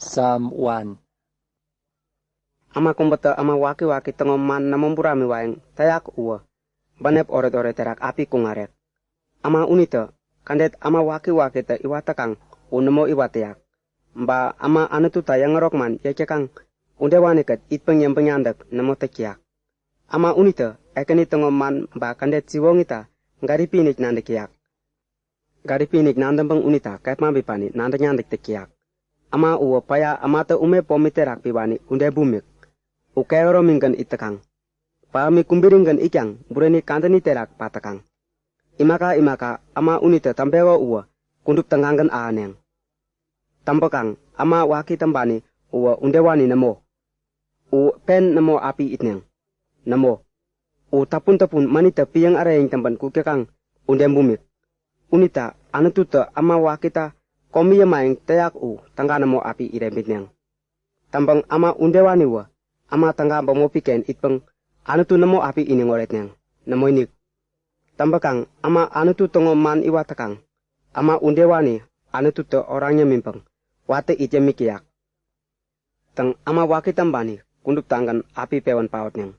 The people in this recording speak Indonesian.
Psalm 1. Ama kumbata ama waki-waki tengoman namumpurami waeng tayak uwa. Banep oret-oret terak api kungarek. Ama unita kandet ama waki-waki te iwatakang unemo iwatayak. Mba ama anetu tayang ngerokman yakekang undewaniket itpeng yang penyandak nemo tekiak. Ama unita ekeni tengoman mba kandet siwongita ngaripinik nandekiak. Garipinik nandempeng unita kaip mabipani nande nyandik tekiak. Ama uwa paya amata ume pomiterak piwani unde bumik. Ukero minggan itekang. Pa mi kumbiringgan ikyang bureni kanteni terak patakang. Imaka ama unita tampewa uwa kundup tenganggan aaneng. Tampakang ama waki tambani uwa undewani nemo. U pen nemo api itneng. Nemo. U tapun manita piyang arayeng tamban kukekang unde bumik. Unita anetuta ama wakita komiya maeng teyak u tangga namo api irembitneng. Tambang ama undewani wa ama tangga bamo piken itpeng anutu namo api ini ngoretneng. Namo inik. Tambakang ama anutu tongo man iwatakang. Ama undewani anutu te orangnya mimpeng. Wate itya mikiyak. Tang ama waki tambani kundup tanggan api pewan pautneng.